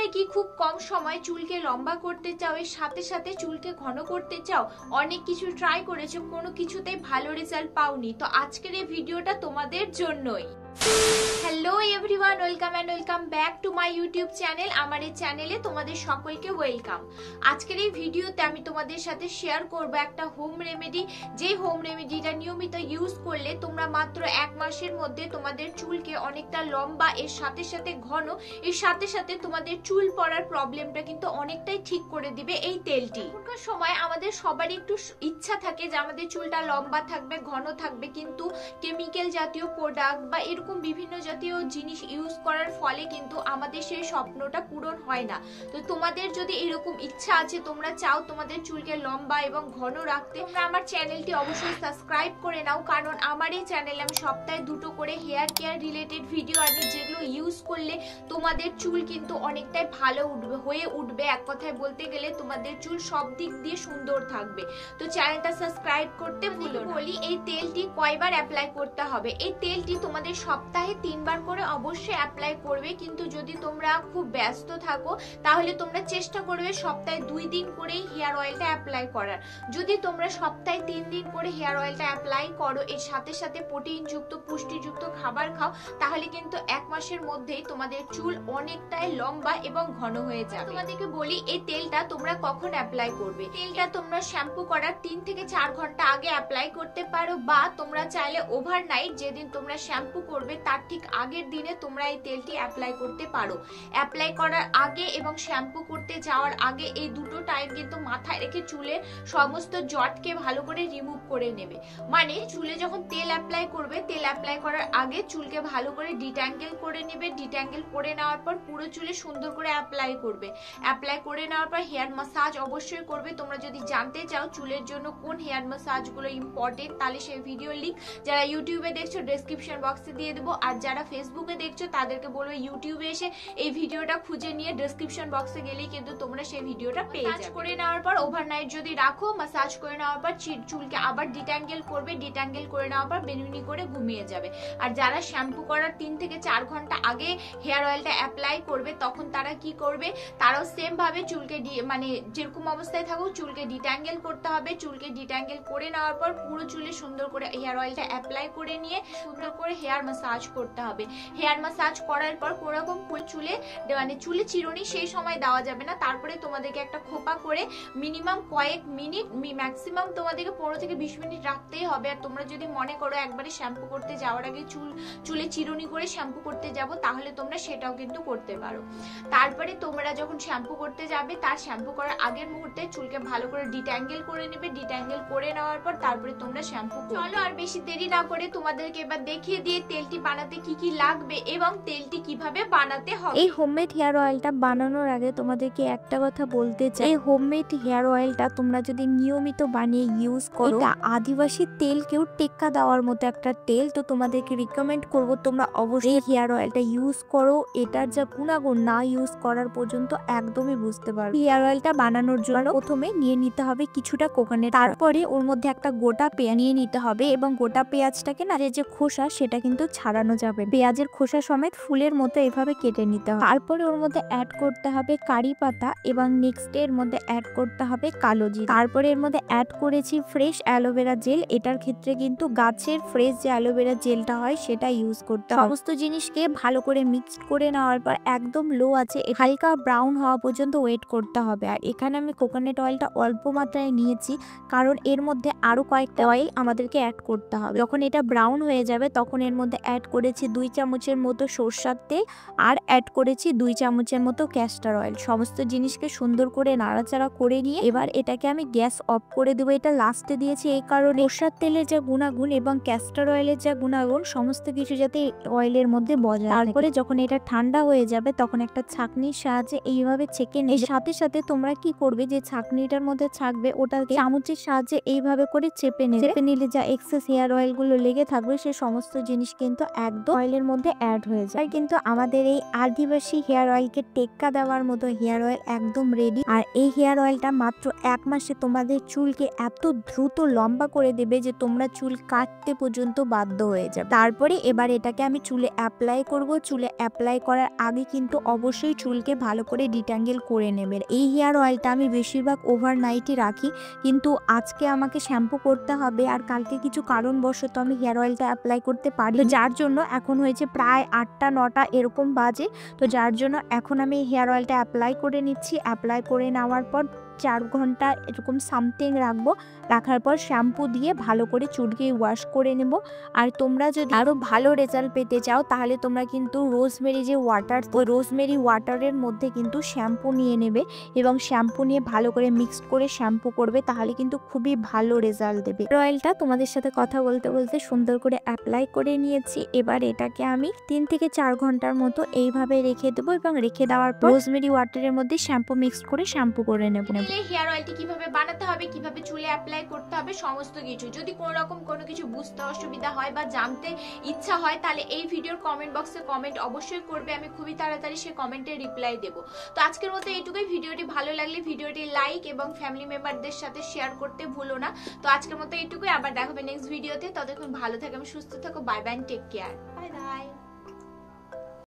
তোমরা কি খুব কম সময়ে চুলকে লম্বা করতে চাও, এর সাথে সাথে চুলকে ঘন করতে চাও? অনেক কিছু ট্রাই করেছো, কোনো কিছুতেই ভালো রেজাল্ট পাওনি, তো আজকের এই ভিডিওটা তোমাদের জন্যই। Hello everyone, welcome back to my YouTube channel. আমার এই চ্যানেলে তোমাদের সকলকে ওয়েলকাম। আজকের এই ভিডিওতে আমি তোমাদের সাথে শেয়ার করব একটা হোম রেমেডি, যে হোম রেমেডিটা নিয়মিত ইউজ করলে তোমরা মাত্র 1 মাসের মধ্যে তোমাদের চুলকে অনেকটা লম্বা, এর সাথে সাথে ঘন, এর সাথে সাথে তোমাদের চুল পড়ার প্রবলেমটা কিন্তু অনেকটাই ঠিক করে দিবে এই তেলটি। এখনকার সময় আমাদের সবারই একটু ইচ্ছা থাকে যে আমাদের চুলটা লম্বা থাকবে, ঘন থাকবে, কিন্তু কেমিক্যাল জাতীয় প্রোডাক্ট বা এরকম বিভিন্ন জাতীয় জিনিস ইউজ করার ফলে কিন্তু আমাদের সেই স্বপ্নটা পূরণ হয় না। তো তোমাদের যদি এরকম ইচ্ছা আছে, তোমরা চাও তোমাদের চুলকে লম্বা এবং ঘন রাখতে, তোমরা আমার চ্যানেলটি অবশ্যই সাবস্ক্রাইব করে নাও, কারণ আমার এই চ্যানেলে আমি সপ্তাহে 2টো করে হেয়ার কেয়ার রিলেটেড ভিডিও আনি, যেগুলো ইউজ করলে তোমাদের চুল কিন্তু অনেকটাই ভালো হয়ে উঠবে। এক কথায় বলতে গেলে তোমাদের চুল সব দিক দিয়ে সুন্দর থাকবে। তো চ্যানেলটা সাবস্ক্রাইব করতে ভুলো না। বলি এই তেলটি কয়বার অ্যাপ্লাই করতে হবে। এই তেলটি তোমাদের সপ্তাহে 3 বার করে অবশ্যই অ্যাপ্লাই করবে, কিন্তু যদি তোমরা খুব ব্যস্ত থাকো তাহলে তোমরা চেষ্টা করবে সপ্তাহে 2 দিন করেই হেয়ার অয়েলটা অ্যাপ্লাই করার। যদি তোমরা সপ্তাহে 3 দিন করে হেয়ার অয়েলটা অ্যাপ্লাই করো, এর সাথে সাথে প্রোটিনযুক্ত পুষ্টিযুক্ত খাবার খাও, তাহলে কিন্তু 1 মাসের মধ্যেই তোমাদের চুল অনেকটাই লম্বা এবং ঘন হয়ে যাবে। তোমাদেরকে বলি এই তেলটা তোমরা কখন অ্যাপ্লাই করবে। তেলটা তোমরা শ্যাম্পু করার 3 থেকে 4 ঘন্টা আগে অ্যাপ্লাই করতে পারো, বা তোমরা চাইলে ওভারনাইট, যেদিন তোমরা শ্যাম্পু করবে তার ঠিক আগের দিনে তোমরা এই তেলটি অ্যাপ্লাই করতে পারো। অ্যাপ্লাই করার আগে এবং শ্যাম্পু করতে যাওয়ার আগে এই দুটো টাইম কিন্তু মাথায় রেখে চুলের সমস্ত জটকে ভালো করে রিমুভ করে নেবে। মানে চুলে যখন তেল অ্যাপ্লাই করবে, তেল অ্যাপ্লাই করার আগে চুলকে ভালো করে ডিট্যাঙ্গেল করে নেবে। ডিট্যাঙ্গেল করে নেওয়ার পর পুরো চুলে সুন্দর করে অ্যাপ্লাই করবে। অ্যাপ্লাই করে নেওয়ার পর হেয়ার ম্যাসাজ অবশ্যই করবে। তোমরা যদি জানতে চাও চুলের জন্য কোন হেয়ার ম্যাসাজগুলো ইম্পর্টেন্ট, তাহলে সেই ভিডিও লিংক যারা ইউটিউবে দেখছো ডেসক্রিপশন বক্সে দিয়ে দেবো, আর যারা ফেসবুকে দেখছো তাদেরকে বলবো ইউটিউবে এসে এই ভিডিওটা খুঁজে নিয়ে ডেসক্রিপশন বক্সে গেলেই কিন্তু তোমরা সেই ভিডিওটা পেয়ে যাবে। করে নেওয়ার পর ওভারনাইট যদি রাখো, ম্যাসাজ করে নেওয়ার পর চুলকে আবার ডিট্যাঙ্গেল করবে। ডিট্যাঙ্গেল করে নেওয়ার পর বেনুনি করে ঘুমিয়ে যাবে। আর যারা শ্যাম্পু করার 3 থেকে 4 ঘন্টা আগে হেয়ার অয়েলটা অ্যাপ্লাই করবে, তখন তারা কি করবে, তারাও সেম ভাবে চুলকে মানে যেরকম অবস্থায় থাকুক চুলকে ডিট্যাঙ্গেল করতে হবে। চুলকে ডিট্যাঙ্গেল করে নেওয়ার পর পুরো চুলে সুন্দর করে হেয়ার অয়েলটা অ্যাপ্লাই করে নিয়ে সুন্দর করে হেয়ার ম্যাসাজ করতে হবে। হেয়ার ম্যাসাজ করার পর কোনোরকম চুলে চিরুনি সেই সময় দেওয়া যাবে না। তারপরে তোমাদেরকে একটা খোপা করে মিনিমাম কয়েক মিনিট, ম্যাক্সিমাম তোমাদেরকে 15 থেকে 20 মিনিট রাখতেই হবে। আর তোমরা যদি মনে করো একবারে শ্যাম্পু করতে যাওয়ার আগে চুলে চিরুনি করে শ্যাম্পু করতে যাব, তাহলে তোমরা সেটাও কিন্তু করতে পারো। তারপরে তোমরা যখন শ্যাম্পু করতে যাবে, তার শ্যাম্পু করার আগের মুহূর্তে চুলকে ভালো করে ডিট্যাঙ্গেল করে নেবে। ডিট্যাঙ্গেল করে নেওয়ার পর তারপরে তোমরা শ্যাম্পু করবে। চলো আর বেশি দেরি না করে তোমাদেরকে এবার দেখিয়ে দিয়ে তেলটি বানাতে কি কি লাগবে এবং তেলটি কিভাবে বানাতে হবে। এই হোমমেড হেয়ার অয়েলটা বানানোর আগে তোমাদেরকে একটা কথা বলতে চাই, এই হোমমেড হেয়ার অয়েলটা তোমরা যদি নিয়মিত বানিয়ে ইউজ করো, এটা আদিবাসী তেল কেউ টেক্কা দেওয়ার মতো একটা তেল। তো তোমাদেরকে রিকমেন্ড করব তোমরা অবশ্যই হেয়ার অয়েলটা ইউজ করো। এটার যা গুণাগুণ না ইউজ করার পর্যন্ত একদমই বুঝতে পারবে। হেয়ার অয়েলটা বানানোর জন্য প্রথমে নিয়ে নিতে হবে কিছুটা কোকোনাট, তারপরে ওর মধ্যে একটা গোটা পেঁয়াজ নিয়ে নিতে হবে, এবং গোটা পেঁয়াজটাকে না যে খোসা সেটা কিন্তু ছাড়ানো যাবে। পেঁয়াজের খোসা সমেত ফুলের মতো এভাবে কেটে নিতে হবে। তারপরে ওর মধ্যে অ্যাড করতে হবে কারি পাতা, এবং নেক্সট এর মধ্যে অ্যাড করতে হবে কালো জিরা। তারপরে এর মধ্যে অ্যাড করেছি ফ্রেশ অ্যালোভেরা জেল। এটার ক্ষেত্রে কিন্তু গাছের ফ্রেশ যে অ্যালোভেরা জেলটা হয় সেটা ইউজ করতে হবে। সমস্ত জিনিসকে ভালো করে মিক্সড করে নেওয়ার পর একদম লো আছে হালকা ব্রাউন হওয়া পর্যন্ত ওয়েট করতে হবে। আর এখানে আমি কোকোনাট অয়েলটা অল্প মাত্রায় নিয়েছি, কারণ এর মধ্যে আরো কয়েকটা অয়েল আমাদেরকে অ্যাড করতে হবে। যখন এটা ব্রাউন হয়ে যাবে তখন এর মধ্যে অ্যাড করেছি 2 চামচের মতো সরষের তেল, আর অ্যাড করেছি 2 চামচের মতো ক্যাস্টর অয়েল। সমস্ত জিনিসকে সুন্দর করে নাড়াচাড়া করে নিয়ে এবার এটাকে আমি গ্যাস অফ করে দেবো। এটা লাস্টে দিয়েছি এই কারণে সরষের তেলের যা গুণাগুণ এবং ক্যাস্টর অয়েলের যা গুণাগুণ সমস্ত কিছু যাতে অয়েলের মধ্যে বজায়। তারপরে যখন এটা ঠান্ডা হয়ে যাবে তখন একটা ছাঁকনির সাহায্যে এইভাবে ছেঁকে নিয়ে, সাথে সাথে তোমরা কি করবে, যে ছাঁকনিটার মধ্যে ছাকবে ওটাকে চামচের সাহায্যে এইভাবে করে চেপে নিলে যা এক্সেস হেয়ার অয়েল গুলো লেগে থাকবে সে সমস্ত জিনিস কিন্তু কিন্তু একদম অয়েলের মধ্যে অ্যাড হয়ে যায়। কিন্তু আমাদের এই আদিবাসী হেয়ার অয়েলকে টেক্কা দেওয়ার মতো হেয়ার অয়েল একদম রেডি। আর এই হেয়ার অয়েলটা মাত্র 1 মাসে তোমাদের চুলকে এত দ্রুত লম্বা করে দেবে যে তোমরা চুল কাটতে পর্যন্ত বাধ্য হয়ে যাবে। তারপরে এবার এটাকে আমি চুলে অ্যাপ্লাই করব। চুলে অ্যাপ্লাই করার আগে কিন্তু অবশ্যই চুলকে ভালো করে ডিট্যাঙ্গেল করে নেবে। এই হেয়ার অয়েলটা আমি বেশিরভাগ ওভারনাইটই রাখি, কিন্তু আজকে আমাকে শ্যাম্পু করতে হবে আর কালকে কিছু কারণবশত আমি হেয়ার অয়েলটা অ্যাপ্লাই করতে পারি, যার জন্য এখন হয়েছে প্রায় 8টা 9টা এরকম বাজে। তো যার জন্য এখন আমি হেয়ার অয়েলটা অ্যাপ্লাই করে নিচ্ছি। অ্যাপ্লাই করে নেওয়ার পর 4 ঘন্টা এরকম সামথিং রাখবো। রাখার পর শ্যাম্পু দিয়ে ভালো করে চুলকে ওয়াশ করে নেব। আর তোমরা যদি আরও ভালো রেজাল্ট পেতে চাও তাহলে তোমরা কিন্তু রোজমেরি যে ওয়াটার, ওই রোজমেরি ওয়াটারের মধ্যে কিন্তু শ্যাম্পু নিয়ে নেবে এবং শ্যাম্পু নিয়ে ভালো করে মিক্সড করে শ্যাম্পু করবে, তাহলে কিন্তু খুবই ভালো রেজাল্ট দেবে। অয়েলটা তোমাদের সাথে কথা বলতে বলতে সুন্দর করে অ্যাপ্লাই করে নিয়েছি। এবার এটাকে আমি 3 থেকে 4 ঘন্টার মতো এইভাবে রেখে দেবো এবং রেখে দেওয়ার পর রোজমেরি ওয়াটারের মধ্যে শ্যাম্পু মিক্সড করে শ্যাম্পু করে নেব। হেয়ার অয়েলটি কিভাবে বানাতে হবে, কিভাবে চুলে অ্যাপ্লাই করতে হবে, সমস্ত কিছু যদি কোনো কিছু বুঝতে অসুবিধা হয় বা জানতে ইচ্ছা হয় তাহলে এই ভিডিওর কমেন্ট বক্সে কমেন্ট অবশ্যই করবে। আমি খুবই তাড়াতাড়ি সেই কমেন্টের রিপ্লাই দেবো। তো আজকের মতো এইটুকুই। ভিডিওটি ভালো লাগলে ভিডিওটি লাইক এবং ফ্যামিলি মেম্বারদের সাথে শেয়ার করতে ভুলো না। তো আজকের মতো এইটুকুই, আবার দেখাবে নেক্সট ভিডিওতে। ততক্ষণ ভালো থাকো, সুস্থ থাকো। Bye bye, take care, bye by.